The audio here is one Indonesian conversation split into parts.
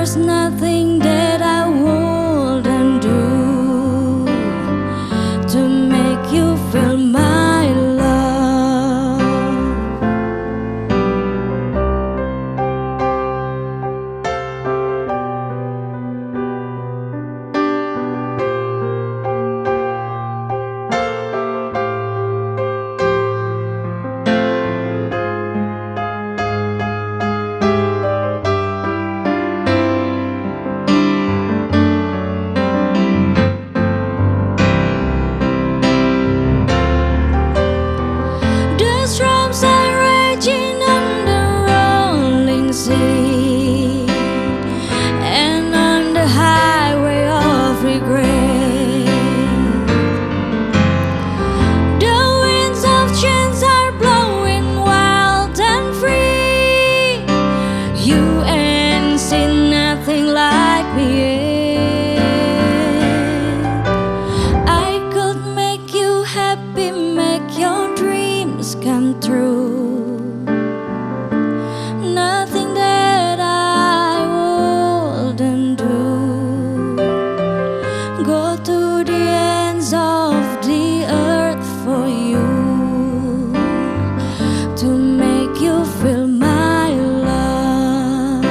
There's nothing that I wouldn't do to make you feel my love. The storms are raging on the rolling sea and on the highway of regret. The winds of change are blowing wild and free. You ain't seen nothing like me yet. I could make you happy, make your dreams come true. Nothing that I wouldn't do. Go to the ends of the earth for you to make you feel my love.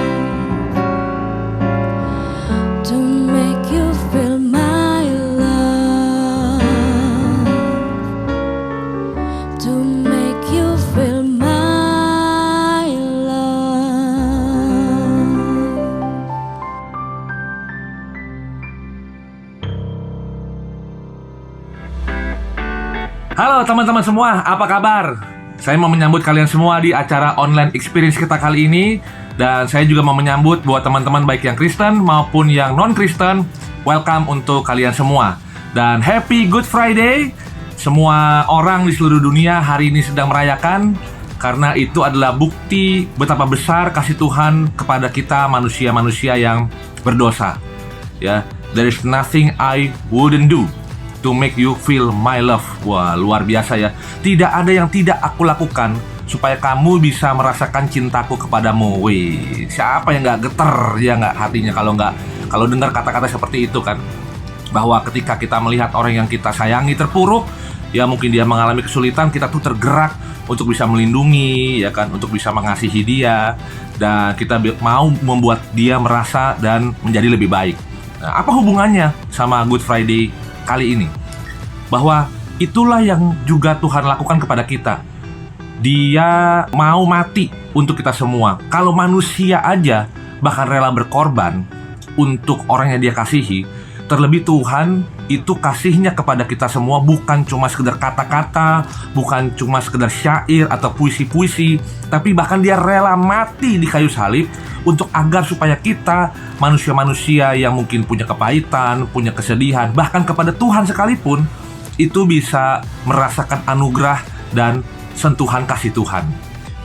To make you feel my love. To make you feel my love. Halo teman-teman semua, apa kabar? Saya mau menyambut kalian semua di acara online experience kita kali ini. Dan saya juga mau menyambut buat teman-teman baik yang Kristen maupun yang non-Kristen. Welcome untuk kalian semua. Dan Happy Good Friday. Semua orang di seluruh dunia hari ini sedang merayakan, karena itu adalah bukti betapa besar kasih Tuhan kepada kita manusia-manusia yang berdosa. Ya, there is nothing I wouldn't do to make you feel my love. Wah, luar biasa ya. Tidak ada yang tidak aku lakukan supaya kamu bisa merasakan cintaku kepadamu. Wih, siapa yang nggak geter ya nggak hatinya kalau dengar kata-kata seperti itu kan? Bahwa ketika kita melihat orang yang kita sayangi terpuruk, ya mungkin dia mengalami kesulitan, kita tuh tergerak untuk bisa melindungi, ya kan, untuk bisa mengasihi dia, dan kita mau membuat dia merasa dan menjadi lebih baik. Nah, apa hubungannya sama Good Friday kali ini? Bahwa itulah yang juga Tuhan lakukan kepada kita. Dia mau mati untuk kita semua. Kalau manusia aja bahkan rela berkorban untuk orang yang dia kasihi, terlebih Tuhan itu kasihnya kepada kita semua bukan cuma sekedar kata-kata, bukan cuma sekedar syair atau puisi-puisi, tapi bahkan dia rela mati di kayu salib untuk agar supaya kita manusia-manusia yang mungkin punya kepahitan, punya kesedihan, bahkan kepada Tuhan sekalipun, itu bisa merasakan anugerah dan sentuhan kasih Tuhan.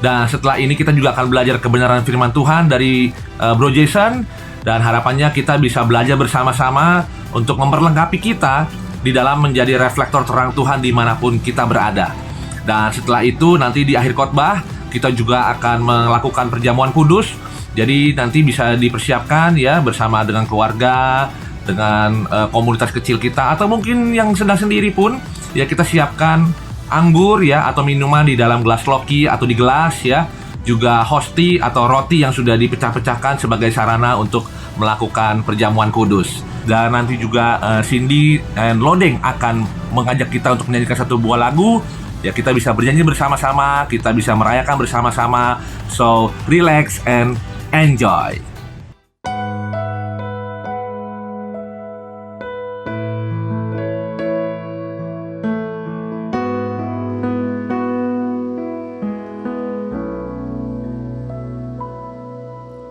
Dan setelah ini kita juga akan belajar kebenaran firman Tuhan dari Bro Jason. Dan harapannya kita bisa belajar bersama-sama untuk memperlengkapi kita di dalam menjadi reflektor terang Tuhan dimanapun kita berada. Dan setelah itu nanti di akhir khotbah kita juga akan melakukan perjamuan kudus. Jadi nanti bisa dipersiapkan ya bersama dengan keluarga, dengan komunitas kecil kita, atau mungkin yang sedang sendiri pun ya kita siapkan anggur ya atau minuman di dalam gelas loki atau di gelas ya. Juga hosti atau roti yang sudah dipecah-pecahkan sebagai sarana untuk melakukan perjamuan kudus. Dan nanti juga Cindy and Lodeng akan mengajak kita untuk menyanyikan satu buah lagu. Ya, kita bisa bernyanyi bersama-sama, kita bisa merayakan bersama-sama. So, relax and enjoy.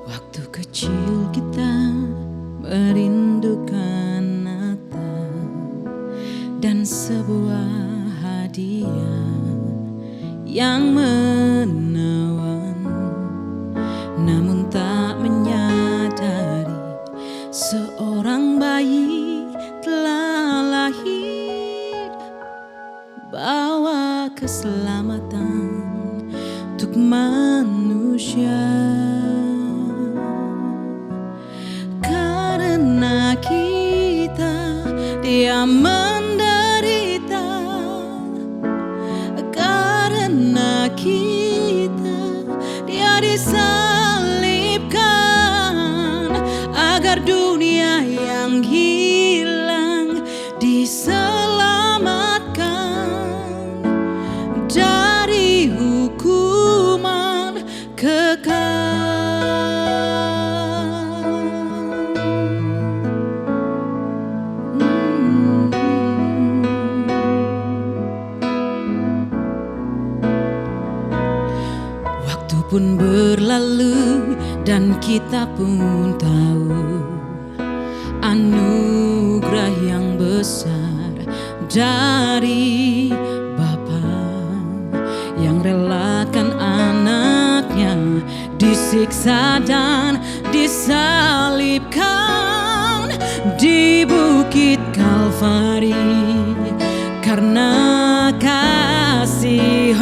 Waktu kecil kita merindukan Natal dan sebuah hadiah yang menawan, namun tak menyadari seorang bayi telah lahir, bawa keselamatan untuk manusia. agar dunia yang hilang diselamatkan dari hukuman kekal. Waktu pun berlalu dan kita pun tahu anugerah yang besar dari Bapa yang relakan anaknya disiksa dan disalibkan di bukit Kalvari karena kasih.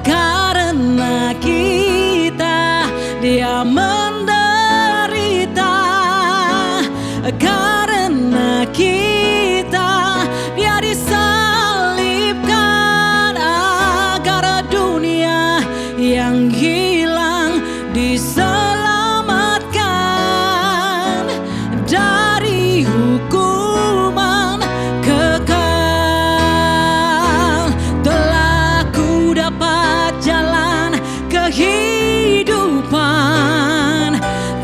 Karena kita dia menderita, karena kita dia disalibkan agar dunia yang hilang diselamatkan dari hukuman kekal. Telah ku dapat jalan kehidupan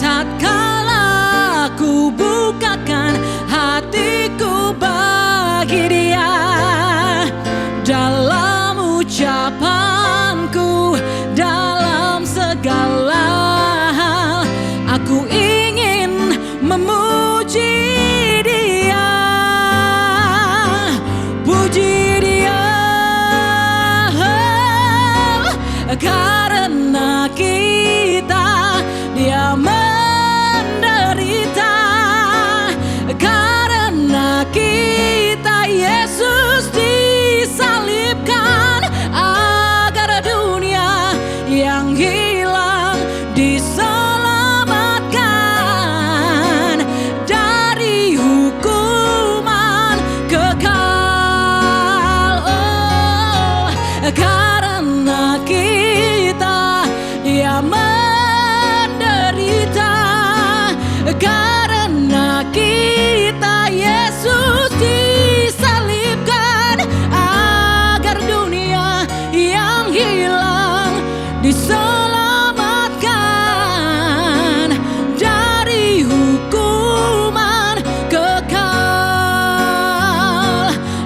tatkala ku bukakan hatiku bagi Dia. Dalam ucapanku, dalam segala hal, aku ingin memuji Dia, puji Dia. Karena kita dia menderita, karena kita Yesus disalibkan agar dunia yang hilang diselamatkan dari hukuman kekal. Karena kita dia menderita, karena kita Yesus disalibkan agar dunia yang hilang diselamatkan dari hukuman kekal,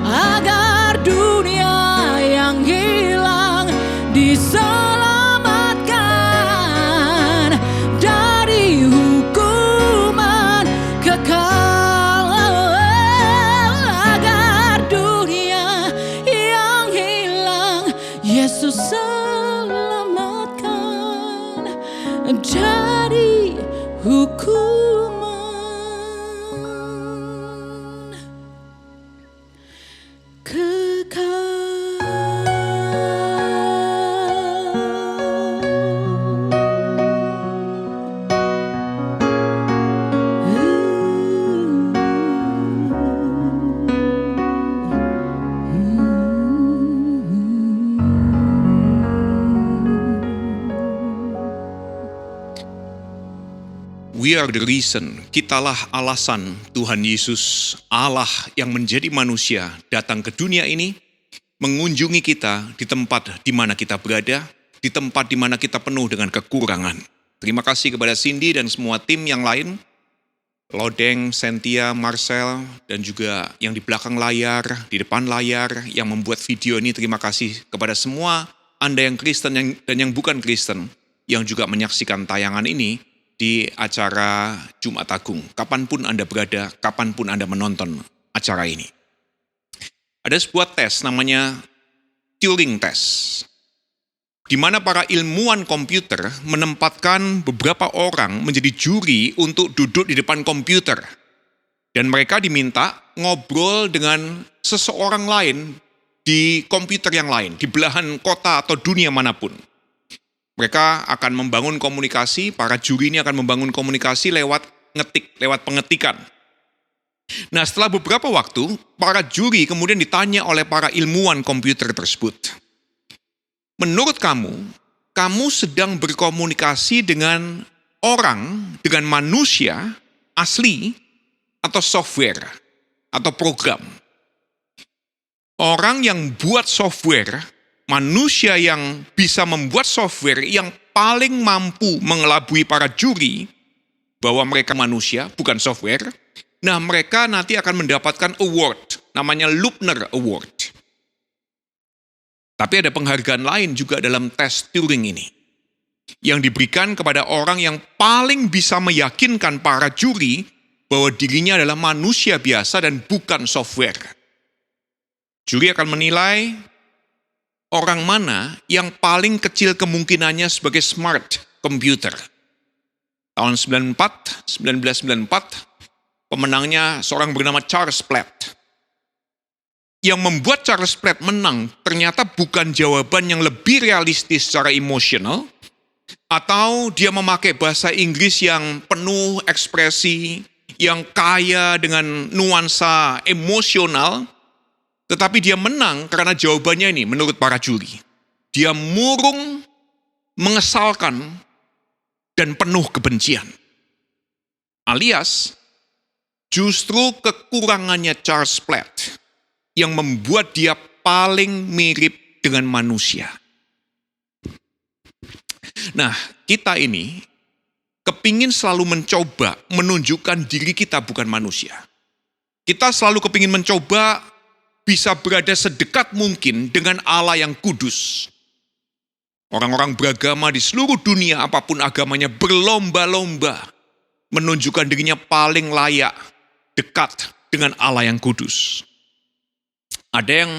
agar dunia yang hilang diselamatkan dari hukuman kekal, agar dunia yang hilang Yesus selamatkan dari hukuman We are the reason, kitalah alasan Tuhan Yesus, Allah yang menjadi manusia, datang ke dunia ini, mengunjungi kita di tempat di mana kita berada, di tempat di mana kita penuh dengan kekurangan. Terima kasih kepada Cindy dan semua tim yang lain, Lodeng, Cynthia, Marcel, dan juga yang di belakang layar, di depan layar, yang membuat video ini. Terima kasih kepada semua Anda yang Kristen dan yang bukan Kristen, yang juga menyaksikan tayangan ini di acara Jumat Agung. Kapanpun Anda berada, kapanpun Anda menonton acara ini. Ada sebuah tes namanya Turing Test, di mana para ilmuwan komputer menempatkan beberapa orang menjadi juri untuk duduk di depan komputer. Dan mereka diminta ngobrol dengan seseorang lain di komputer yang lain, di belahan kota atau dunia manapun. Mereka akan membangun komunikasi, para juri ini akan membangun komunikasi lewat pengetikan. Nah, setelah beberapa waktu, para juri kemudian ditanya oleh para ilmuwan komputer tersebut, menurut kamu sedang berkomunikasi dengan orang dengan manusia asli atau software atau program. Orang yang buat software, manusia yang bisa membuat software yang paling mampu mengelabui para juri bahwa mereka manusia, bukan software. Nah, mereka nanti akan mendapatkan award, namanya Loebner Award. Tapi ada penghargaan lain juga dalam tes Turing ini, yang diberikan kepada orang yang paling bisa meyakinkan para juri bahwa dirinya adalah manusia biasa dan bukan software. Juri akan menilai orang mana yang paling kecil kemungkinannya sebagai smart computer. Tahun 1994, pemenangnya seorang bernama Charles Platt. Yang membuat Charles Platt menang ternyata bukan jawaban yang lebih realistis secara emosional, atau dia memakai bahasa Inggris yang penuh ekspresi, yang kaya dengan nuansa emosional, tetapi dia menang karena jawabannya ini menurut para juri. Dia murung, mengesalkan, dan penuh kebencian. Alias, justru kekurangannya Charles Platt yang membuat dia paling mirip dengan manusia. Nah, kita ini kepingin selalu mencoba menunjukkan diri kita bukan manusia. Kita selalu kepingin mencoba bisa berada sedekat mungkin dengan Allah yang kudus. Orang-orang beragama di seluruh dunia, apapun agamanya, berlomba-lomba menunjukkan dirinya paling layak dekat dengan Allah yang kudus. Ada yang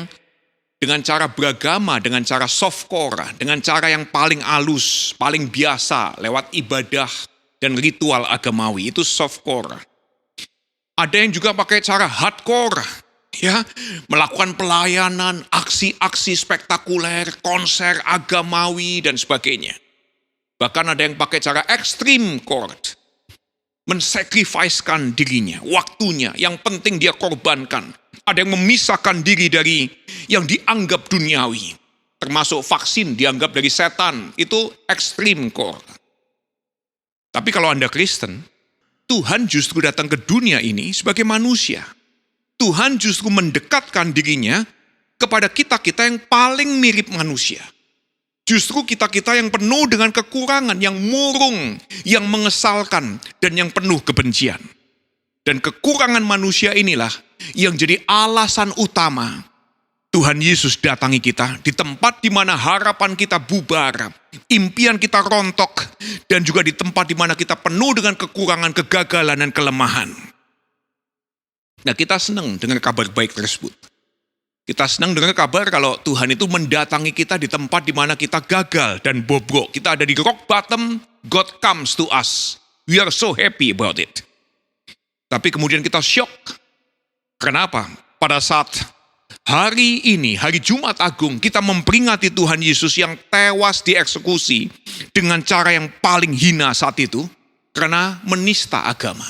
dengan cara beragama, dengan cara softcore, dengan cara yang paling halus, paling biasa, lewat ibadah dan ritual agamawi, itu softcore. Ada yang juga pakai cara hardcore, ya, melakukan pelayanan, aksi-aksi spektakuler, konser agamawi, dan sebagainya. Bahkan ada yang pakai cara extreme core, mensacrificekan dirinya, waktunya, yang penting dia korbankan. Ada yang memisahkan diri dari yang dianggap duniawi, termasuk vaksin dianggap dari setan, itu extreme core. Tapi kalau Anda Kristen, Tuhan justru datang ke dunia ini sebagai manusia. Tuhan justru mendekatkan dirinya kepada kita-kita yang paling mirip manusia. Justru kita-kita yang penuh dengan kekurangan, yang murung, yang mengesalkan, dan yang penuh kebencian. Dan kekurangan manusia inilah yang jadi alasan utama Tuhan Yesus datangi kita di tempat di mana harapan kita bubar, impian kita rontok, dan juga di tempat di mana kita penuh dengan kekurangan, kegagalan, dan kelemahan. Nah, kita senang dengan kabar baik tersebut. Kita senang dengan kabar kalau Tuhan itu mendatangi kita di tempat di mana kita gagal dan bobrok. Kita ada di rock bottom, God comes to us. We are so happy about it. Tapi kemudian kita shock. Kenapa? Pada saat hari ini, hari Jumat Agung, kita memperingati Tuhan Yesus yang tewas dieksekusi dengan cara yang paling hina saat itu, karena menista agama.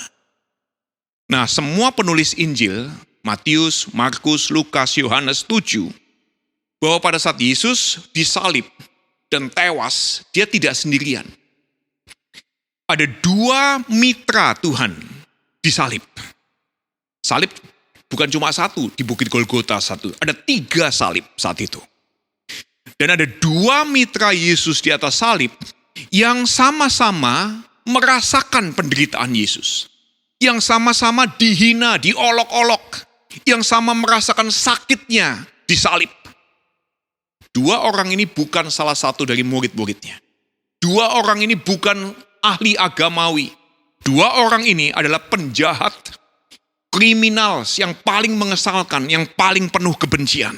Nah, semua penulis Injil, Matius, Markus, Lukas, Yohanes setuju bahwa pada saat Yesus disalib dan tewas, dia tidak sendirian. Ada 2 mitra Tuhan disalib. Salib bukan cuma 1 di Bukit Golgota 1, ada 3 salib saat itu. Dan ada 2 mitra Yesus di atas salib yang sama-sama merasakan penderitaan Yesus. Yang sama-sama dihina, diolok-olok, yang sama merasakan sakitnya disalib. 2 orang ini bukan salah satu dari murid-muridnya. 2 orang ini bukan ahli agamawi. 2 orang ini adalah penjahat, kriminal yang paling mengesalkan, yang paling penuh kebencian.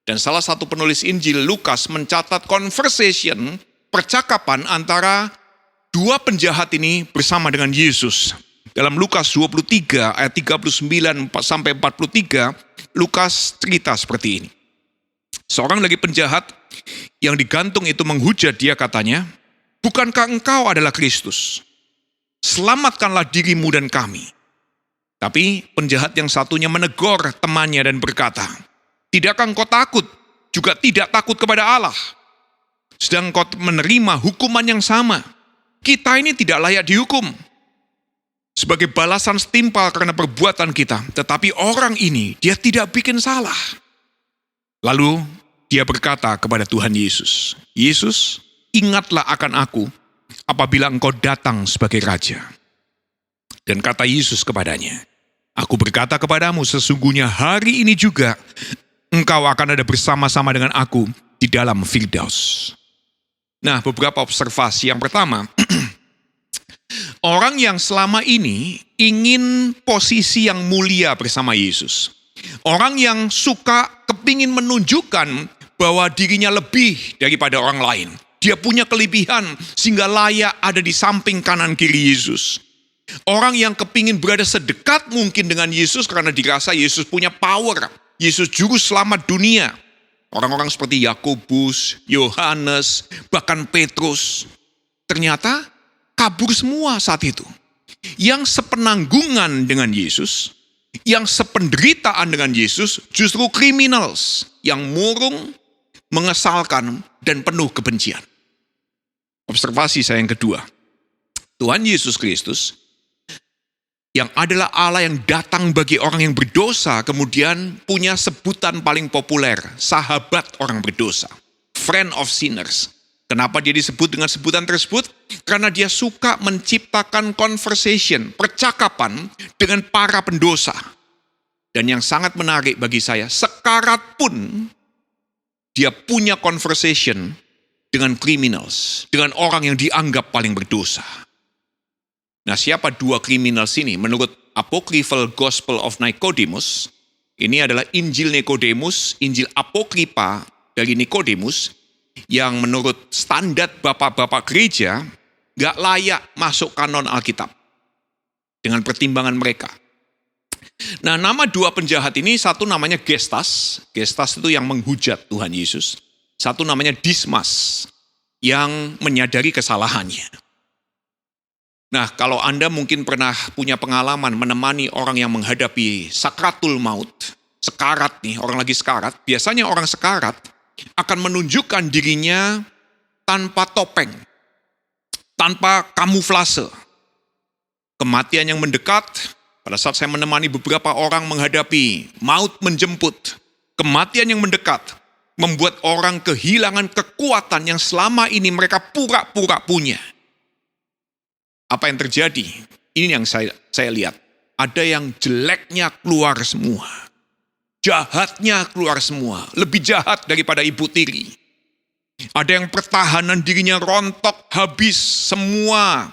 Dan salah satu penulis Injil, Lukas, mencatat conversation, percakapan antara 2 penjahat ini bersama dengan Yesus. Dalam Lukas 23 ayat 39 sampai 43, Lukas cerita seperti ini. Seorang lagi penjahat yang digantung itu menghujat dia, katanya, "Bukankah engkau adalah Kristus? Selamatkanlah dirimu dan kami." Tapi penjahat yang satunya menegur temannya dan berkata, "Tidakkah engkau takut, juga tidak takut kepada Allah? Sedang engkau menerima hukuman yang sama. kita ini tidak layak dihukum sebagai balasan setimpal karena perbuatan kita. Tetapi orang ini, dia tidak bikin salah. Lalu dia berkata kepada Tuhan Yesus, Yesus, ingatlah akan aku apabila engkau datang sebagai Raja. Dan kata Yesus kepadanya, aku berkata kepadamu, sesungguhnya hari ini juga engkau akan ada bersama-sama dengan aku di dalam Firdaus. Nah, beberapa observasi. Yang pertama, orang yang selama ini ingin posisi yang mulia bersama Yesus. Orang yang suka kepingin menunjukkan bahwa dirinya lebih daripada orang lain. Dia punya kelebihan sehingga layak ada di samping kanan kiri Yesus. Orang yang kepingin berada sedekat mungkin dengan Yesus karena dirasa Yesus punya power. Yesus juru selamat dunia. Orang-orang seperti Yakobus, Yohanes, bahkan Petrus. Ternyata kabur semua saat itu. Yang sepenanggungan dengan Yesus, yang sependeritaan dengan Yesus, justru criminals yang murung, mengesalkan, dan penuh kebencian. Observasi saya yang kedua. Tuhan Yesus Kristus, yang adalah Allah yang datang bagi orang yang berdosa, kemudian punya sebutan paling populer, sahabat orang berdosa, friend of sinners. Kenapa dia disebut dengan sebutan tersebut? Karena dia suka menciptakan conversation, percakapan dengan para pendosa. Dan yang sangat menarik bagi saya, sekarat pun dia punya conversation dengan criminals, dengan orang yang dianggap paling berdosa. Nah, siapa dua criminals ini? Menurut Apocryphal Gospel of Nicodemus, ini adalah Injil Nikodemus, Injil Apokripa dari Nikodemus, yang menurut standar bapak-bapak gereja, gak layak masuk kanon Alkitab dengan pertimbangan mereka. Nah, nama dua penjahat ini, satu namanya Gestas. Gestas itu yang menghujat Tuhan Yesus. Satu namanya Dismas, yang menyadari kesalahannya. Nah, kalau Anda mungkin pernah punya pengalaman menemani orang yang menghadapi sakratul maut, sekarat nih, orang lagi sekarat, biasanya orang sekarat akan menunjukkan dirinya tanpa topeng, tanpa kamuflase. Kematian yang mendekat, pada saat saya menemani beberapa orang menghadapi maut menjemput, kematian yang mendekat membuat orang kehilangan kekuatan yang selama ini mereka pura-pura punya. Apa yang terjadi? Ini yang saya lihat. Ada yang jeleknya keluar semua. Jahatnya keluar semua. Lebih jahat daripada ibu tiri. Ada yang pertahanan dirinya rontok habis. Semua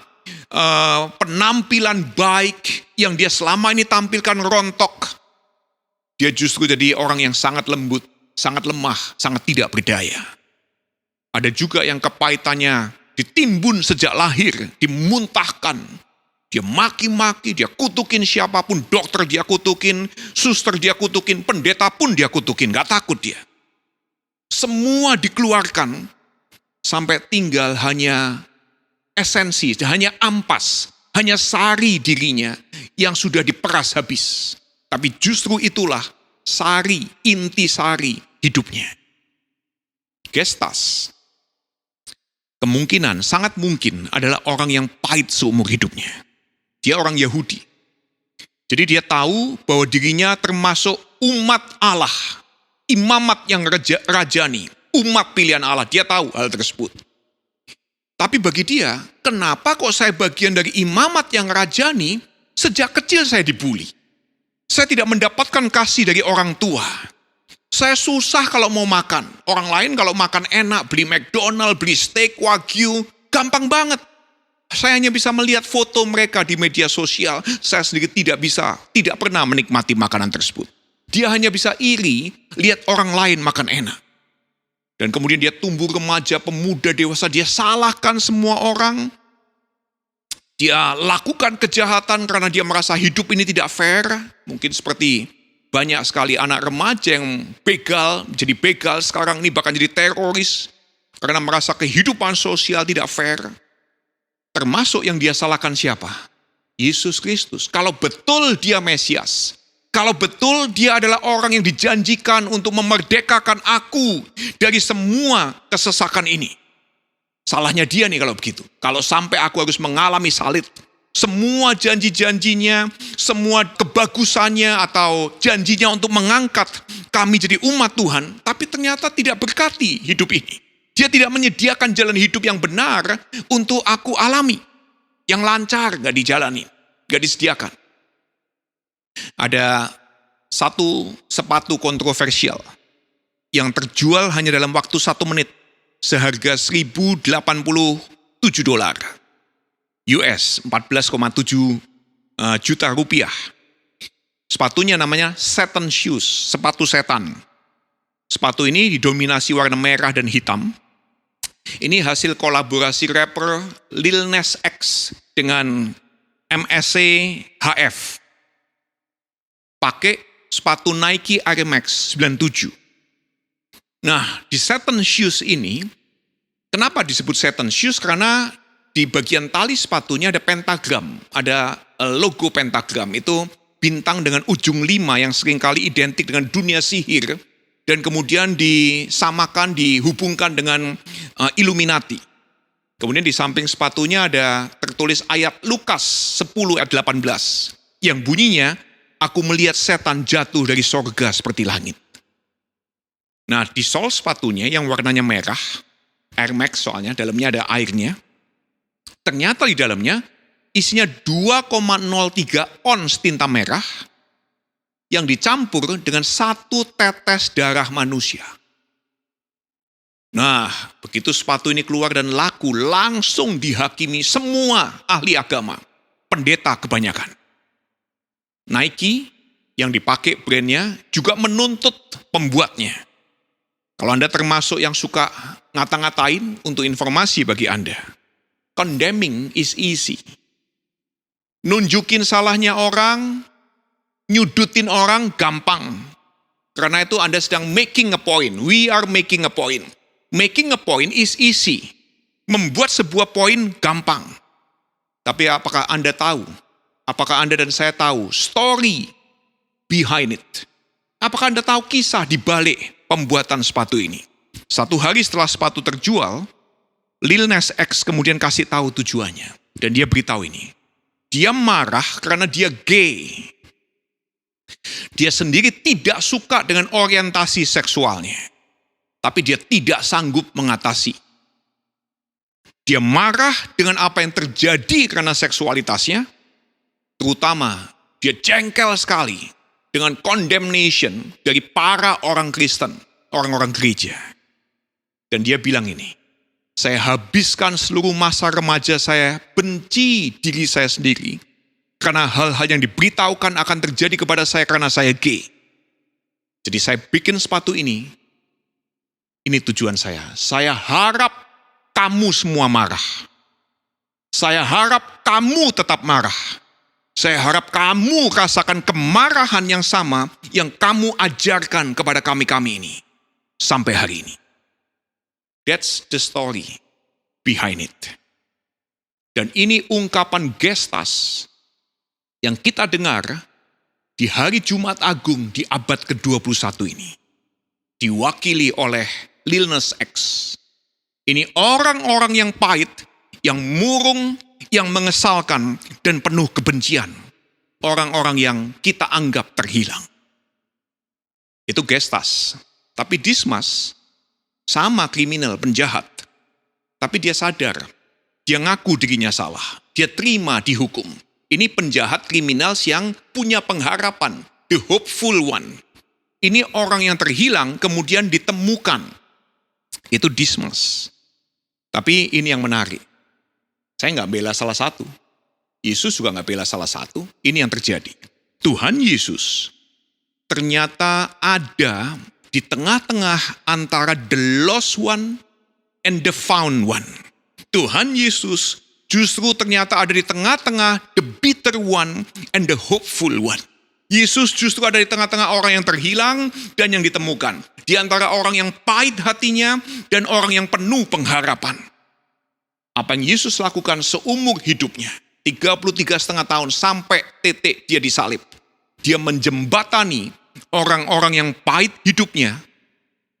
penampilan baik yang dia selama ini tampilkan rontok. Dia justru jadi orang yang sangat lembut, sangat lemah, sangat tidak berdaya. Ada juga yang kepahitannya ditimbun sejak lahir, dimuntahkan. Dia maki-maki, dia kutukin siapapun, dokter dia kutukin, suster dia kutukin, pendeta pun dia kutukin, gak takut dia. Semua dikeluarkan, sampai tinggal hanya esensi, hanya ampas, hanya sari dirinya yang sudah diperas habis. Tapi justru itulah sari, inti sari hidupnya. Gestas, kemungkinan, sangat mungkin adalah orang yang pahit seumur hidupnya. Dia orang Yahudi. Jadi dia tahu bahwa dirinya termasuk umat Allah. Imamat yang rajani. Umat pilihan Allah. Dia tahu hal tersebut. Tapi bagi dia, kenapa kok saya bagian dari imamat yang rajani, sejak kecil saya dibully. Saya tidak mendapatkan kasih dari orang tua. Saya susah kalau mau makan. Orang lain kalau makan enak, beli McDonald, beli steak, wagyu, gampang banget. Saya hanya bisa melihat foto mereka di media sosial. Saya sendiri tidak pernah menikmati makanan tersebut. Dia hanya bisa iri, lihat orang lain makan enak. Dan kemudian dia tumbuh remaja, pemuda, dewasa, dia salahkan semua orang. Dia lakukan kejahatan karena dia merasa hidup ini tidak fair. Mungkin seperti banyak sekali anak remaja yang begal, jadi begal sekarang ini bahkan jadi teroris. Karena merasa kehidupan sosial tidak fair. Termasuk yang dia salahkan siapa? Yesus Kristus. Kalau betul dia Mesias, kalau betul dia adalah orang yang dijanjikan untuk memerdekakan aku dari semua kesesakan ini. Salahnya dia nih kalau begitu. Kalau sampai aku harus mengalami salib, semua janji-janjinya, semua kebagusannya atau janjinya untuk mengangkat kami jadi umat Tuhan, tapi ternyata tidak berkati hidup ini. Dia tidak menyediakan jalan hidup yang benar untuk aku alami. Yang lancar gak dijalani, gak disediakan. Ada satu sepatu kontroversial yang terjual hanya dalam waktu 1 menit. Seharga $1.087. US 14,7 juta rupiah. Sepatunya namanya Satan Shoes, sepatu setan. Sepatu ini didominasi warna merah dan hitam. Ini hasil kolaborasi rapper Lil Nas X dengan MSC HF. Pakai sepatu Nike Air Max 97. Nah, di Satan Shoes ini, kenapa disebut Satan Shoes? Karena di bagian tali sepatunya ada pentagram, ada logo pentagram. Itu bintang dengan ujung 5 yang seringkali identik dengan dunia sihir, dan kemudian disamakan, dihubungkan dengan Illuminati. Kemudian di samping sepatunya ada tertulis ayat Lukas 10 ayat 18, yang bunyinya, aku melihat setan jatuh dari sorga seperti langit. Nah, di sol sepatunya yang warnanya merah, Air Max soalnya, dalamnya ada airnya. Ternyata di dalamnya isinya 2,03 ons tinta merah yang dicampur dengan 1 tetes darah manusia. Nah, begitu sepatu ini keluar dan laku, langsung dihakimi semua ahli agama, pendeta kebanyakan. Nike yang dipakai brandnya juga menuntut pembuatnya. Kalau Anda termasuk yang suka ngata-ngatain, untuk informasi bagi Anda, condemning is easy. Nunjukin salahnya orang, nyudutin orang gampang. Karena itu Anda sedang making a point. We are making a point. Making a point is easy. Membuat sebuah poin gampang. Tapi apakah Anda tahu? Apakah Anda dan saya tahu story behind it? Apakah Anda tahu kisah di balik pembuatan sepatu ini? 1 hari setelah sepatu terjual, Lil Nas X kemudian kasih tahu tujuannya. Dan dia beritahu ini. Dia marah karena dia gay. Dia sendiri tidak suka dengan orientasi seksualnya. Tapi dia tidak sanggup mengatasi. Dia marah dengan apa yang terjadi karena seksualitasnya. Terutama dia jengkel sekali dengan condemnation dari para orang Kristen, orang-orang gereja. Dan dia bilang ini, saya habiskan seluruh masa remaja saya benci diri saya sendiri karena hal-hal yang diberitahukan akan terjadi kepada saya karena saya gay. Jadi saya bikin sepatu ini tujuan saya. Saya harap kamu semua marah. Saya harap kamu tetap marah. Saya harap kamu rasakan kemarahan yang sama yang kamu ajarkan kepada kami-kami ini sampai hari ini. That's the story behind it. Dan ini ungkapan gestas yang kita dengar di hari Jumat Agung di abad ke-21 ini. Diwakili oleh Lil Nas X. Ini orang-orang yang pahit, yang murung, yang mengesalkan, dan penuh kebencian. Orang-orang yang kita anggap terhilang. Itu gestas. Tapi Dismas sama kriminal, penjahat. Tapi dia sadar, dia ngaku dirinya salah. Dia terima dihukum. Ini penjahat kriminal yang punya pengharapan. The hopeful one. Ini orang yang terhilang kemudian ditemukan. Itu Dismas. Tapi ini yang menarik. Saya nggak bela salah satu. Yesus juga nggak bela salah satu. Ini yang terjadi. Tuhan Yesus ternyata ada di tengah-tengah antara the lost one and the found one. Tuhan Yesus justru ternyata ada di tengah-tengah the bitter one and the hopeful one. Yesus justru ada di tengah-tengah orang yang terhilang dan yang ditemukan. Di antara orang yang pahit hatinya dan orang yang penuh pengharapan. Apa yang Yesus lakukan seumur hidupnya, 33,5 tahun sampai titik dia disalib. Dia menjembatani orang-orang yang pahit hidupnya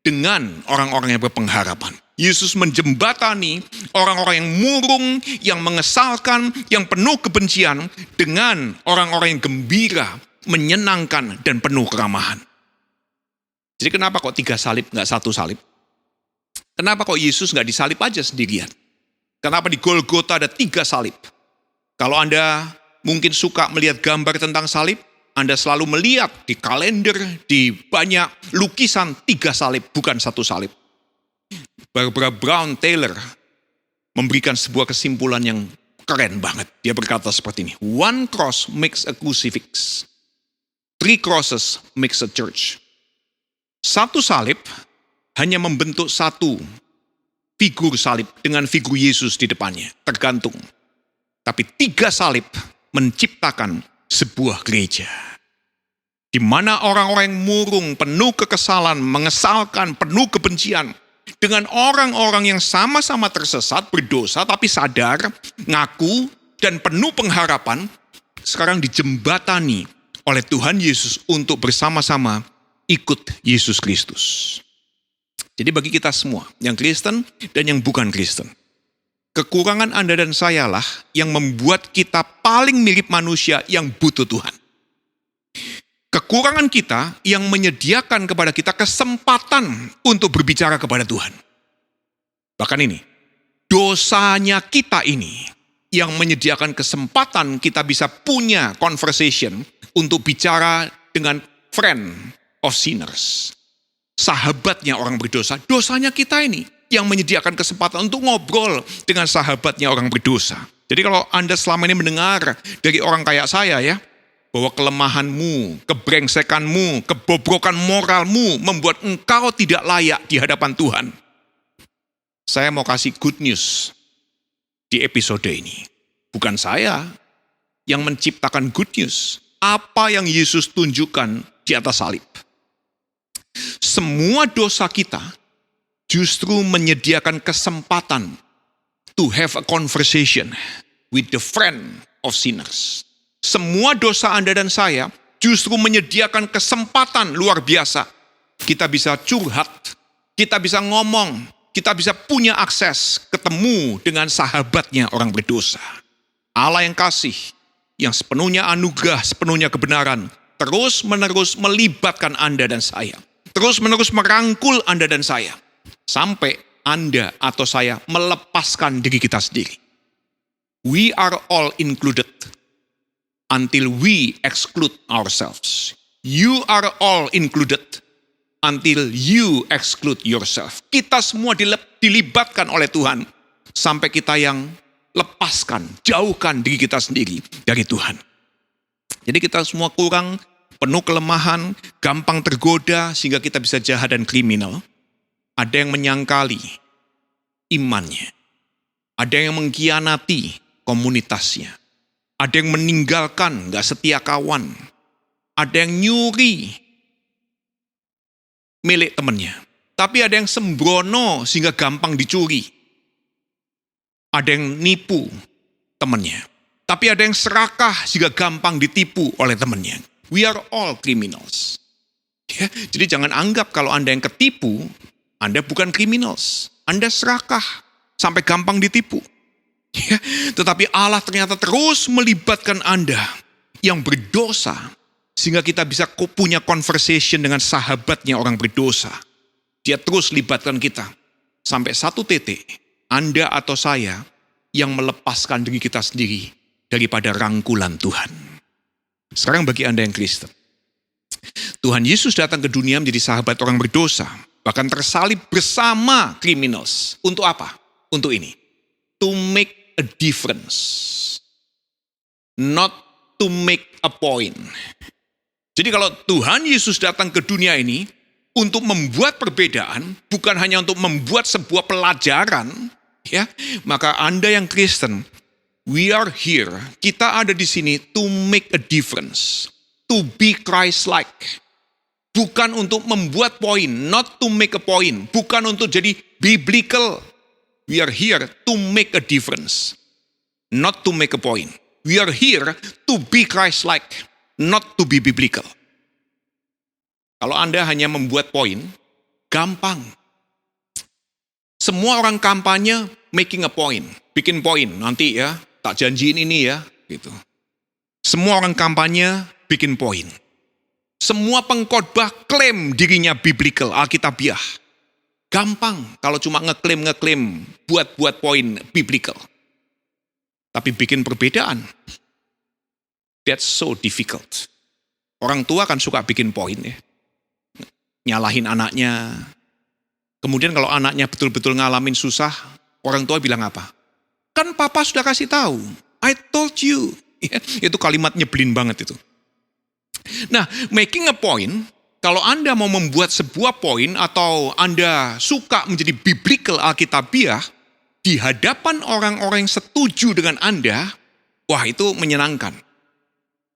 dengan orang-orang yang berpengharapan. Yesus menjembatani orang-orang yang murung, yang mengesalkan, yang penuh kebencian dengan orang-orang yang gembira, menyenangkan, dan penuh keramahan. Jadi kenapa kok 3 salib, nggak 1 salib? Kenapa kok Yesus nggak disalib aja sendirian? Kenapa di Golgota ada 3 salib? Kalau Anda mungkin suka melihat gambar tentang salib, Anda selalu melihat di kalender, di banyak lukisan 3 salib, bukan 1 salib. Barbara Brown Taylor memberikan sebuah kesimpulan yang keren banget. Dia berkata seperti ini, 1 cross makes a crucifix. 3 crosses makes a church. 1 salib hanya membentuk 1 figur salib dengan figur Yesus di depannya, tergantung. Tapi 3 salib menciptakan sebuah gereja. Di mana orang-orang yang murung, penuh kekesalan, mengesalkan, penuh kebencian, dengan orang-orang yang sama-sama tersesat, berdosa, tapi sadar, ngaku, dan penuh pengharapan, sekarang dijembatani oleh Tuhan Yesus untuk bersama-sama ikut Yesus Kristus. Jadi bagi kita semua, yang Kristen dan yang bukan Kristen, kekurangan Anda dan saya lah yang membuat kita paling mirip manusia yang butuh Tuhan. Kekurangan kita yang menyediakan kepada kita kesempatan untuk berbicara kepada Tuhan. Bahkan ini, dosanya kita ini yang menyediakan kesempatan kita bisa punya conversation untuk bicara dengan friend of sinners. Sahabatnya orang berdosa, dosanya kita ini yang menyediakan kesempatan untuk ngobrol dengan sahabatnya orang berdosa. Jadi kalau Anda selama ini mendengar dari orang kayak saya ya, bahwa kelemahanmu, kebrengsekanmu, kebobrokan moralmu membuat engkau tidak layak di hadapan Tuhan. Saya mau kasih good news di episode ini. Bukan saya yang menciptakan good news. Apa yang Yesus tunjukkan di atas salib. Semua dosa kita justru menyediakan kesempatan to have a conversation with the friend of sinners. Semua dosa Anda dan saya justru menyediakan kesempatan luar biasa. Kita bisa curhat, kita bisa ngomong, kita bisa punya akses ketemu dengan sahabatnya orang berdosa. Allah yang kasih, yang sepenuhnya anugerah, sepenuhnya kebenaran, terus-menerus melibatkan Anda dan saya. Terus-menerus merangkul Anda dan saya. Sampai Anda atau saya melepaskan diri kita sendiri. We are all included until we exclude ourselves. You are all included until you exclude yourself. Kita semua dilibatkan oleh Tuhan sampai kita yang lepaskan, jauhkan diri kita sendiri dari Tuhan. Jadi kita semua kurang, penuh kelemahan, gampang tergoda sehingga kita bisa jahat dan kriminal. Ada yang menyangkali imannya. Ada yang mengkhianati komunitasnya. Ada yang meninggalkan, gak setia kawan. Ada yang nyuri milik temannya. Tapi ada yang sembrono sehingga gampang dicuri. Ada yang nipu temannya. Tapi ada yang serakah sehingga gampang ditipu oleh temannya. We are all criminals. Ya, jadi jangan anggap kalau Anda yang ketipu, Anda bukan criminals. Anda serakah sampai gampang ditipu. Ya, tetapi Allah ternyata terus melibatkan Anda yang berdosa sehingga kita bisa punya conversation dengan sahabatnya orang berdosa. Dia terus libatkan kita sampai satu titik Anda atau saya yang melepaskan diri kita sendiri daripada rangkulan Tuhan. Sekarang bagi Anda yang Kristen, Tuhan Yesus datang ke dunia menjadi sahabat orang berdosa, bahkan tersalib bersama criminals. Untuk apa? Untuk ini. To make a difference. Not to make a point. Jadi kalau Tuhan Yesus datang ke dunia ini untuk membuat perbedaan, bukan hanya untuk membuat sebuah pelajaran, ya, maka Anda yang Kristen, we are here, kita ada di sini to make a difference, to be Christ-like. Bukan untuk membuat poin, not to make a point, bukan untuk jadi biblical. We are here to make a difference, not to make a point. We are here to be Christ-like, not to be biblical. Kalau Anda hanya membuat poin, gampang. Semua orang kampanye making a point, bikin poin. Nanti ya, tak janjiin ini ya, gitu. Semua orang kampanye bikin poin. Semua pengkhotbah klaim dirinya biblical, alkitabiah. Gampang kalau cuma ngeklaim, buat poin biblical. Tapi bikin perbedaan, that's so difficult. Orang tua kan suka bikin poin ya. Nyalahin anaknya. Kemudian kalau anaknya betul-betul ngalamin susah, orang tua bilang apa? Kan papa sudah kasih tahu. I told you. Ya, itu kalimat nyebelin banget itu. Nah, making a point, kalau Anda mau membuat sebuah poin atau Anda suka menjadi biblical alkitabiah, di hadapan orang-orang yang setuju dengan Anda, wah itu menyenangkan.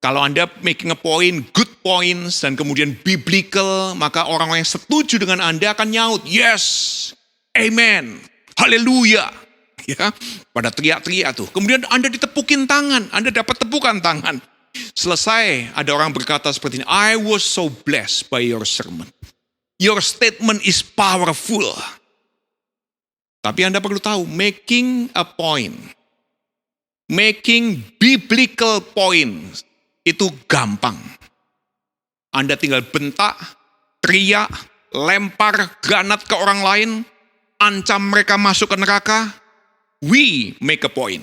Kalau Anda making a point, good points, dan kemudian biblical, maka orang-orang yang setuju dengan Anda akan nyaut, yes, amen, haleluya. Ya, pada teriak-teriak tuh. Kemudian Anda ditepukin tangan, Anda dapat tepukan tangan. Selesai, ada orang berkata seperti ini, I was so blessed by your sermon. Your statement is powerful. Tapi Anda perlu tahu, making a point, making biblical points, itu gampang. Anda tinggal bentak, teriak, lempar granat ke orang lain, ancam mereka masuk ke neraka. We make a point.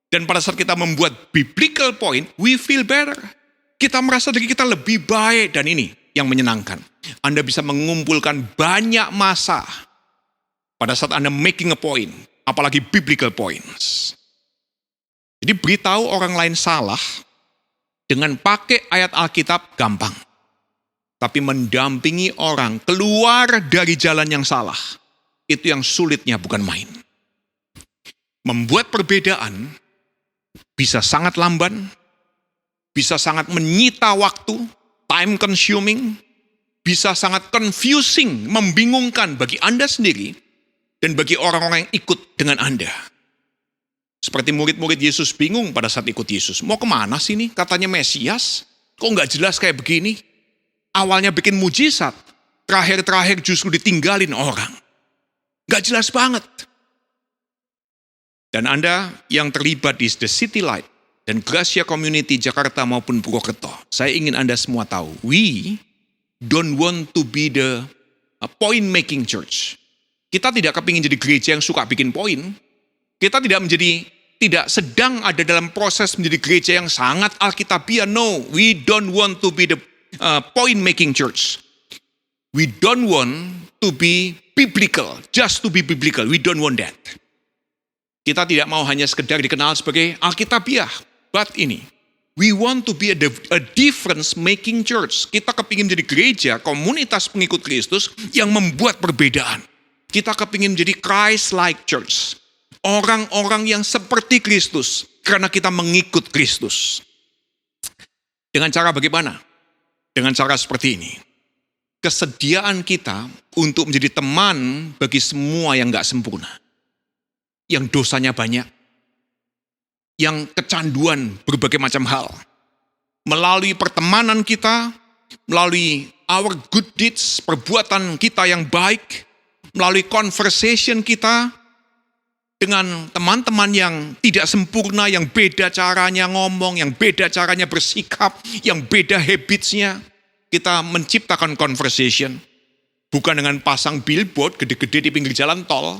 Dan pada saat kita membuat biblical point, we feel better. Kita merasa diri kita lebih baik. Dan ini yang menyenangkan. Anda bisa mengumpulkan banyak massa pada saat Anda making a point. Apalagi biblical points. Jadi beritahu orang lain salah dengan pakai ayat Alkitab gampang. Tapi mendampingi orang keluar dari jalan yang salah, itu yang sulitnya bukan main. Membuat perbedaan bisa sangat lamban, bisa sangat menyita waktu, time consuming, bisa sangat confusing, membingungkan bagi Anda sendiri dan bagi orang-orang yang ikut dengan Anda. Seperti murid-murid Yesus bingung pada saat ikut Yesus. Mau kemana sih ini? Katanya Mesias. Kok nggak jelas kayak begini? Awalnya bikin mujizat, terakhir-terakhir justru ditinggalin orang. Nggak jelas banget. Dan Anda yang terlibat di The City Light dan Gracia Community Jakarta maupun Purwokerto, saya ingin Anda semua tahu, we don't want to be the point-making church. Kita tidak kepingin jadi gereja yang suka bikin poin. Kita tidak sedang ada dalam proses menjadi gereja yang sangat alkitabiah. No, we don't want to be the point-making church. We don't want to be biblical, just to be biblical. We don't want that. Kita tidak mau hanya sekedar dikenal sebagai alkitabiah. But ini, we want to be a difference-making church. Kita kepingin menjadi gereja, komunitas pengikut Kristus yang membuat perbedaan. Kita kepingin menjadi Christ-like church. Orang-orang yang seperti Kristus, karena kita mengikut Kristus. Dengan cara bagaimana? Dengan cara seperti ini. Kesediaan kita untuk menjadi teman bagi semua yang gak sempurna. Yang dosanya banyak. Yang kecanduan berbagai macam hal. Melalui pertemanan kita, melalui our good deeds, perbuatan kita yang baik, melalui conversation kita, dengan teman-teman yang tidak sempurna, yang beda caranya ngomong, yang beda caranya bersikap, yang beda habitsnya, kita menciptakan conversation. Bukan dengan pasang billboard gede-gede di pinggir jalan tol,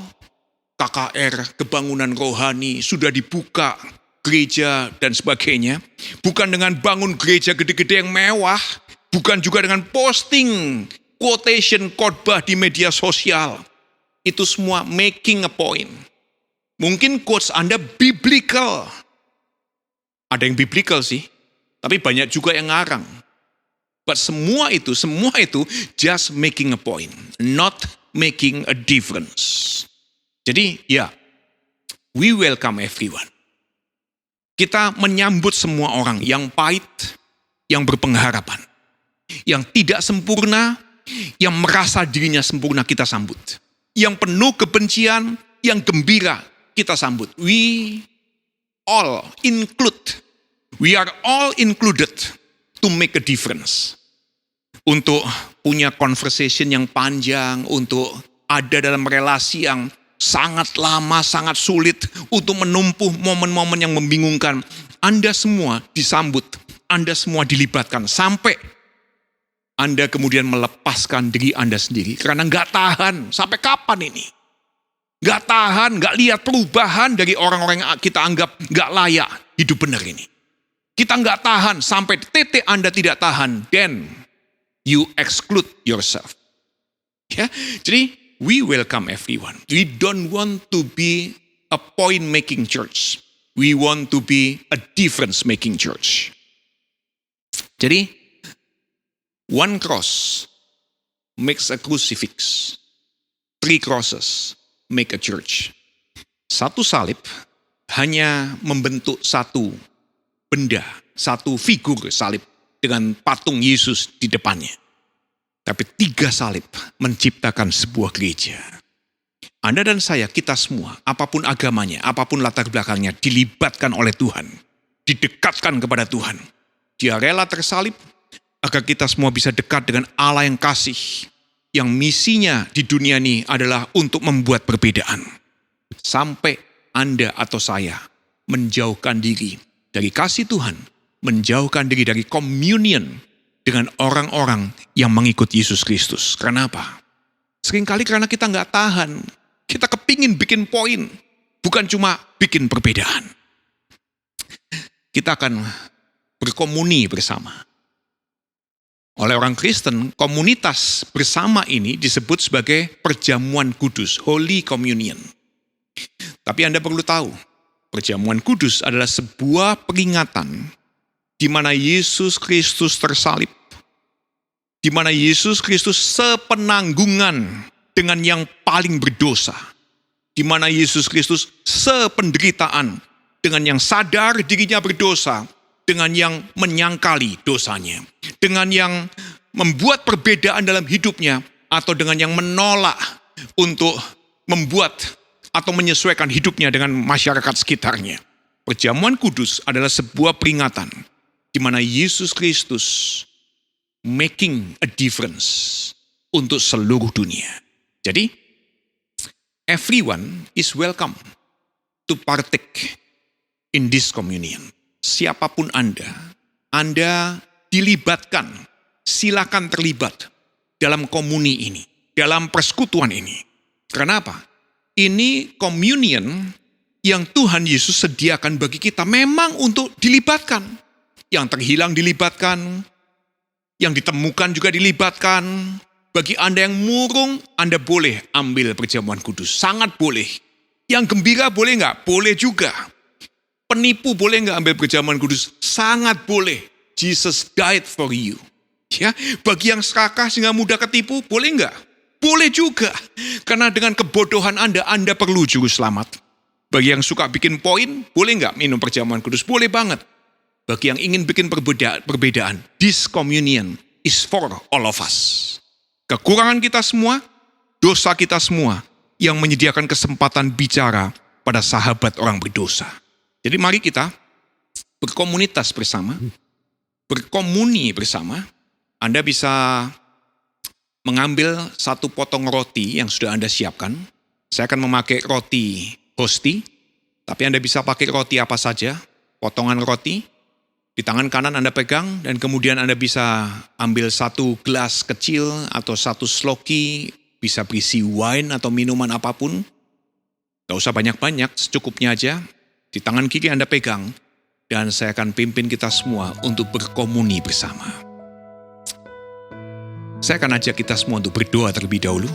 KKR, kebangunan rohani, sudah dibuka gereja dan sebagainya. Bukan dengan bangun gereja gede-gede yang mewah, bukan juga dengan posting quotation khotbah di media sosial. Itu semua making a point. Mungkin quotes Anda biblical. Ada yang biblical sih, tapi banyak juga yang ngarang. But semua itu just making a point, not making a difference. Jadi ya, we welcome everyone. Kita menyambut semua orang yang pahit, yang berpengharapan. Yang tidak sempurna, yang merasa dirinya sempurna kita sambut. Yang penuh kebencian, yang gembira kita sambut. We are all included to make a difference. Untuk punya conversation yang panjang, untuk ada dalam relasi yang sangat lama, sangat sulit untuk menumpuh momen-momen yang membingungkan. Anda semua disambut, Anda semua dilibatkan sampai Anda kemudian melepaskan diri Anda sendiri karena nggak tahan. Sampai kapan ini? Nggak tahan, nggak lihat perubahan dari orang-orang yang kita anggap nggak layak hidup benar ini. Kita nggak tahan sampai titik Anda tidak tahan, then you exclude yourself. Ya, jadi we welcome everyone. We don't want to be a point-making church. We want to be a difference-making church. Jadi, one cross makes a crucifix. 3 crosses make a church. Satu salib hanya membentuk satu benda, satu figur salib dengan patung Yesus di depannya. Tapi 3 salib menciptakan sebuah gereja. Anda dan saya, kita semua, apapun agamanya, apapun latar belakangnya, dilibatkan oleh Tuhan. Didekatkan kepada Tuhan. Dia rela tersalib agar kita semua bisa dekat dengan Allah yang kasih. Yang misinya di dunia ini adalah untuk membuat perbedaan. Sampai Anda atau saya menjauhkan diri dari kasih Tuhan. Menjauhkan diri dari communion dengan orang-orang yang mengikut Yesus Kristus. Karena apa? Seringkali karena kita nggak tahan. Kita kepingin bikin poin, bukan cuma bikin perbedaan. Kita akan berkomuni bersama. Oleh orang Kristen, komunitas bersama ini disebut sebagai perjamuan kudus, Holy Communion. Tapi Anda perlu tahu, perjamuan kudus adalah sebuah peringatan di mana Yesus Kristus tersalib. Di mana Yesus Kristus sepenanggungan dengan yang paling berdosa. Di mana Yesus Kristus sependeritaan dengan yang sadar dirinya berdosa, dengan yang menyangkali dosanya, dengan yang membuat perbedaan dalam hidupnya, atau dengan yang menolak untuk membuat atau menyesuaikan hidupnya dengan masyarakat sekitarnya. Perjamuan kudus adalah sebuah peringatan di mana Yesus Kristus making a difference untuk seluruh dunia. Jadi, everyone is welcome to partake in this communion. Siapapun Anda dilibatkan, silakan terlibat dalam komuni ini, dalam persekutuan ini. Karena apa? Ini communion yang Tuhan Yesus sediakan bagi kita memang untuk dilibatkan. Yang terhilang dilibatkan, yang ditemukan juga dilibatkan. Bagi Anda yang murung, Anda boleh ambil perjamuan kudus. Sangat boleh. Yang gembira boleh nggak? Boleh juga. Penipu boleh nggak ambil perjamuan kudus? Sangat boleh. Jesus died for you. Ya, bagi yang serakah sehingga mudah ketipu, boleh nggak? Boleh juga. Karena dengan kebodohan Anda perlu juru selamat. Bagi yang suka bikin poin, boleh nggak minum perjamuan kudus? Boleh banget. Bagi yang ingin bikin perbedaan, this communion is for all of us. Kekurangan kita semua, dosa kita semua, yang menyediakan kesempatan bicara pada sahabat orang berdosa. Jadi mari kita berkomunitas bersama, berkomuni bersama. Anda bisa mengambil satu potong roti yang sudah Anda siapkan. Saya akan memakai roti hosti, tapi Anda bisa pakai roti apa saja, potongan roti. Di tangan kanan Anda pegang, dan kemudian Anda bisa ambil satu gelas kecil atau satu sloki, bisa berisi wine atau minuman apapun. Gak usah banyak-banyak, secukupnya aja. Di tangan kiri Anda pegang, dan saya akan pimpin kita semua untuk berkomuni bersama. Saya akan ajak kita semua untuk berdoa terlebih dahulu.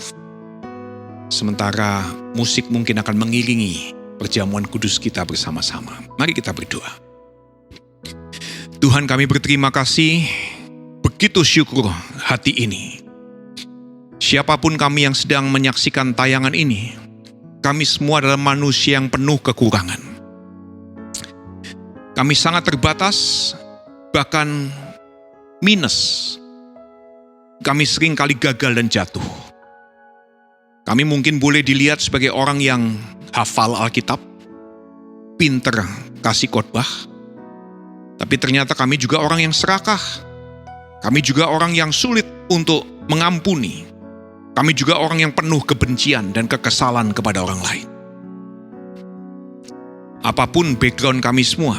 Sementara musik mungkin akan mengiringi perjamuan kudus kita bersama-sama. Mari kita berdoa. Tuhan, kami berterima kasih, begitu syukur hati ini. Siapapun kami yang sedang menyaksikan tayangan ini, kami semua adalah manusia yang penuh kekurangan. Kami sangat terbatas, bahkan minus. Kami sering kali gagal dan jatuh. Kami mungkin boleh dilihat sebagai orang yang hafal Alkitab, pinter kasih khotbah, tapi ternyata kami juga orang yang serakah. Kami juga orang yang sulit untuk mengampuni. Kami juga orang yang penuh kebencian dan kekesalan kepada orang lain. Apapun background kami semua,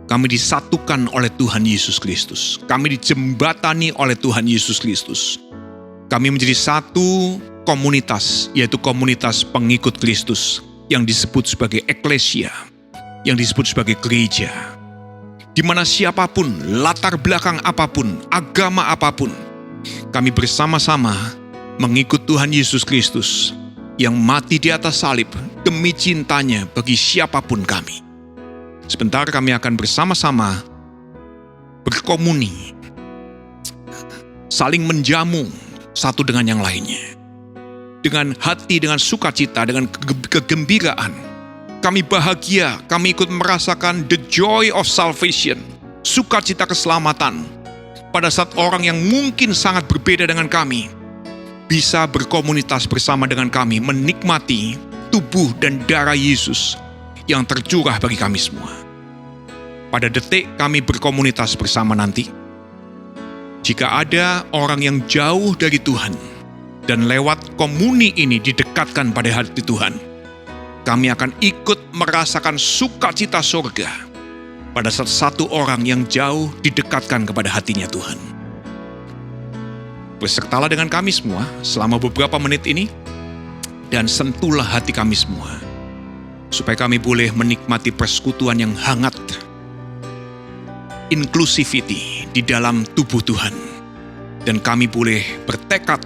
kami disatukan oleh Tuhan Yesus Kristus. Kami dijembatani oleh Tuhan Yesus Kristus. Kami menjadi satu komunitas, yaitu komunitas pengikut Kristus yang disebut sebagai eklesia, yang disebut sebagai gereja. Di mana siapapun, latar belakang apapun, agama apapun, kami bersama-sama mengikut Tuhan Yesus Kristus yang mati di atas salib demi cintanya bagi siapapun kami. Sebentar kami akan bersama-sama berkomuni, saling menjamu satu dengan yang lainnya. Dengan hati, dengan sukacita, dengan kegembiraan. Kami bahagia, kami ikut merasakan the joy of salvation, sukacita keselamatan. Pada saat orang yang mungkin sangat berbeda dengan kami, bisa berkomunitas bersama dengan kami, menikmati tubuh dan darah Yesus yang tercurah bagi kami semua. Pada detik kami berkomunitas bersama nanti, jika ada orang yang jauh dari Tuhan, dan lewat komuni ini didekatkan pada hati Tuhan, kami akan ikut merasakan sukacita surga pada saat satu orang yang jauh didekatkan kepada hatinya Tuhan. Bersertalah dengan kami semua selama beberapa menit ini, dan sentuhlah hati kami semua, supaya kami boleh menikmati persekutuan yang hangat, inclusivity di dalam tubuh Tuhan, dan kami boleh bertekad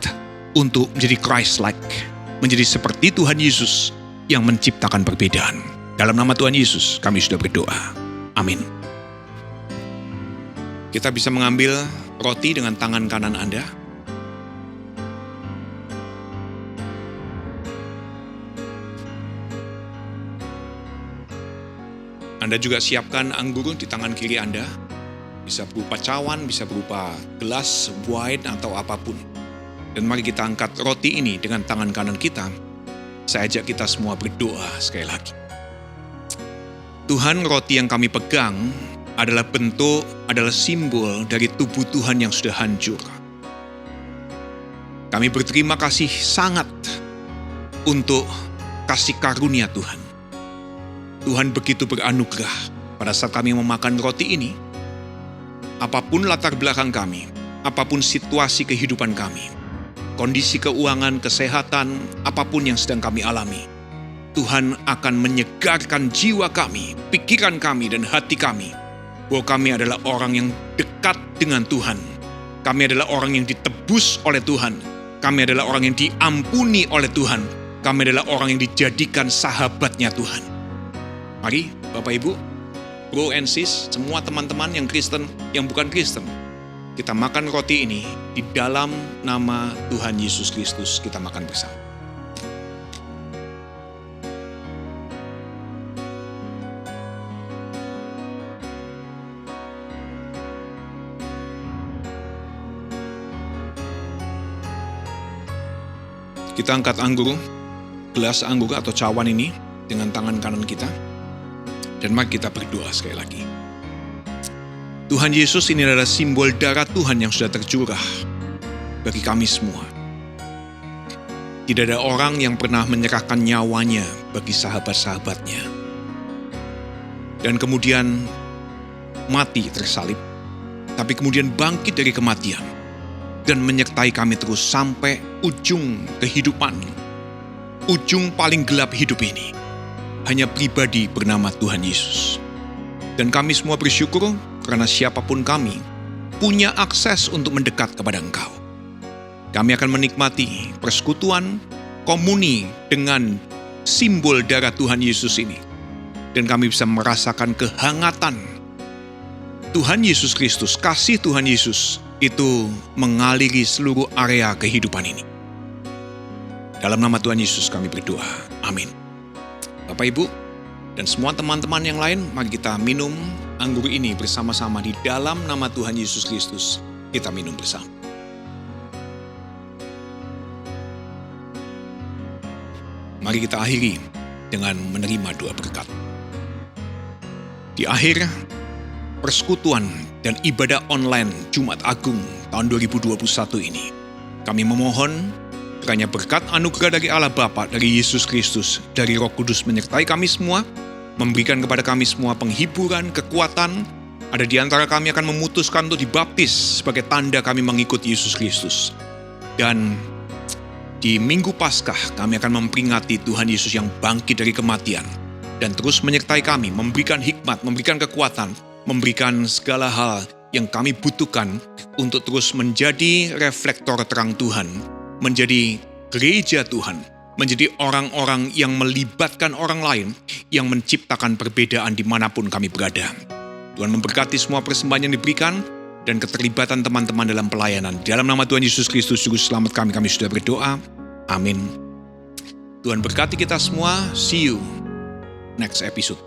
untuk menjadi Christ-like, menjadi seperti Tuhan Yesus yang menciptakan perbedaan. Dalam nama Tuhan Yesus kami sudah berdoa. Amin. Kita bisa mengambil roti dengan tangan kanan Anda. Anda juga siapkan anggur di tangan kiri Anda. Bisa berupa cawan, bisa berupa gelas, wine, atau apapun. Dan mari kita angkat roti ini dengan tangan kanan kita. Saya ajak kita semua berdoa sekali lagi. Tuhan, roti yang kami pegang adalah bentuk, adalah simbol dari tubuh Tuhan yang sudah hancur. Kami berterima kasih sangat untuk kasih karunia Tuhan. Tuhan begitu beranugerah pada saat kami memakan roti ini. Apapun latar belakang kami, apapun situasi kehidupan kami, kondisi keuangan, kesehatan, apapun yang sedang kami alami, Tuhan akan menyegarkan jiwa kami, pikiran kami, dan hati kami, bahwa kami adalah orang yang dekat dengan Tuhan. Kami adalah orang yang ditebus oleh Tuhan. Kami adalah orang yang diampuni oleh Tuhan. Kami adalah orang yang dijadikan sahabatnya Tuhan. Mari Bapak Ibu, bro and sis, semua teman-teman yang Kristen, yang bukan Kristen, kita makan roti ini di dalam nama Tuhan Yesus Kristus. Kita makan bersama. Kita angkat anggur, gelas anggur atau cawan ini dengan tangan kanan kita. Dan mari kita berdoa sekali lagi. Tuhan Yesus, ini adalah simbol darah Tuhan yang sudah tercurah bagi kami semua. Tidak ada orang yang pernah menyerahkan nyawanya bagi sahabat-sahabatnya. Dan kemudian mati tersalib, tapi kemudian bangkit dari kematian dan menyertai kami terus sampai ujung kehidupan, ujung paling gelap hidup ini. Hanya pribadi bernama Tuhan Yesus. Dan kami semua bersyukur karena siapapun kami punya akses untuk mendekat kepada Engkau. Kami akan menikmati persekutuan, komuni dengan simbol darah Tuhan Yesus ini. Dan kami bisa merasakan kehangatan Tuhan Yesus Kristus, kasih Tuhan Yesus itu mengaliri seluruh area kehidupan ini. Dalam nama Tuhan Yesus kami berdoa. Amin. Bapak Ibu dan semua teman-teman yang lain, mari kita minum anggur ini bersama-sama di dalam nama Tuhan Yesus Kristus. Kita minum bersama. Mari kita akhiri dengan menerima doa berkat. Di akhir persekutuan dan ibadah online Jumat Agung tahun 2021 ini, kami memohon Kiranya berkat anugerah dari Allah Bapa, dari Yesus Kristus, dari Roh Kudus menyertai kami semua, memberikan kepada kami semua penghiburan, kekuatan. Ada di antara kami akan memutuskan untuk dibaptis sebagai tanda kami mengikut Yesus Kristus. Dan di Minggu Paskah kami akan memperingati Tuhan Yesus yang bangkit dari kematian. Dan terus menyertai kami, memberikan hikmat, memberikan kekuatan, memberikan segala hal yang kami butuhkan untuk terus menjadi reflektor terang Tuhan, menjadi gereja Tuhan, menjadi orang-orang yang melibatkan orang lain, yang menciptakan perbedaan dimanapun kami berada. Tuhan memberkati semua persembahan yang diberikan dan keterlibatan teman-teman dalam pelayanan. Dalam nama Tuhan Yesus Kristus, Juru Selamat kami sudah berdoa. Amin. Tuhan berkati kita semua. See you next episode.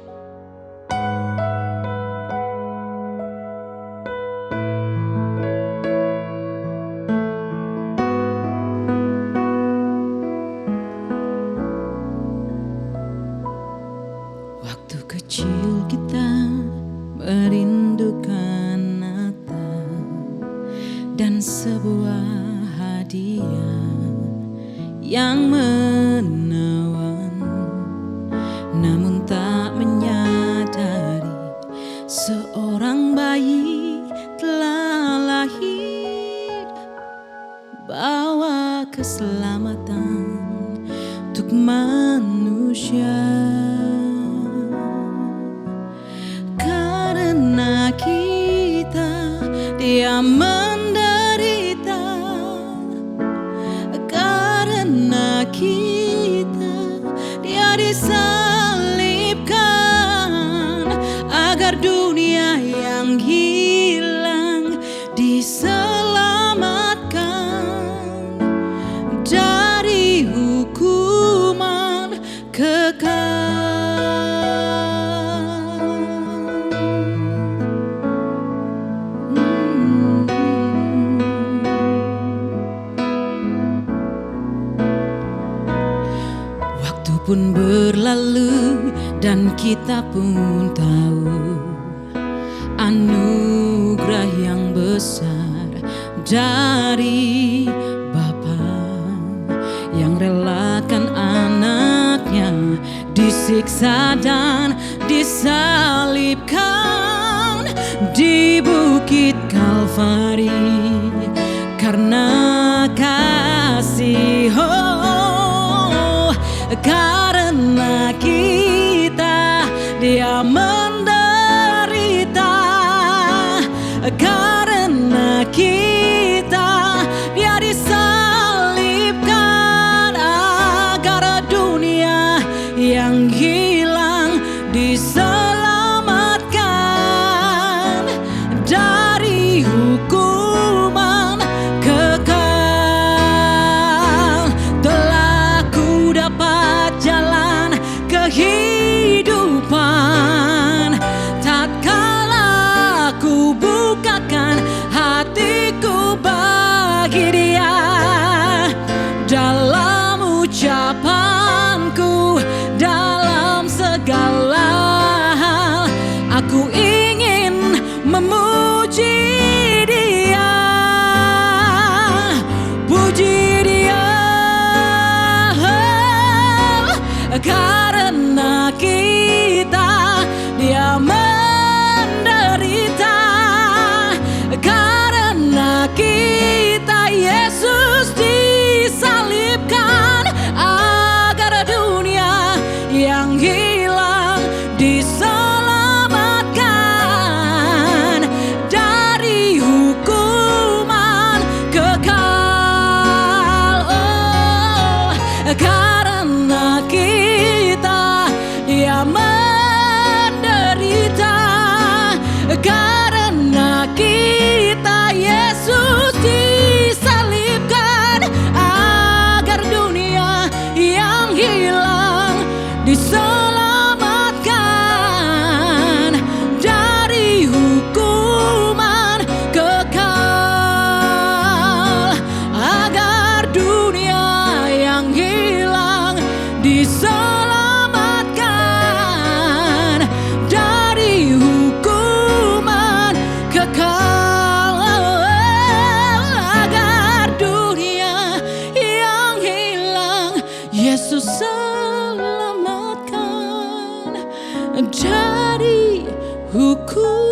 Waktu kecil kita merindukan Natal dan sebuah hadiah yang menawan, namun tak menyadari seorang bayi telah lahir, bawa keselamatan untuk manusia. Karena kita Dia menderita, karena kita Dia disalibkan, agar dunia yang hilang diselamatkan dari hukuman kekal. Waktu pun berlalu dan kita pun tahu anugerah yang besar dari Bapa yang relakan anaknya disiksa dan disalibkan di Bukit Kalvari karena kasih. Karena kita Dia menderita, karena kita Dia disalibkan, agar dunia yang hilang diselamatkan dari hukuman kekal. dari hukum.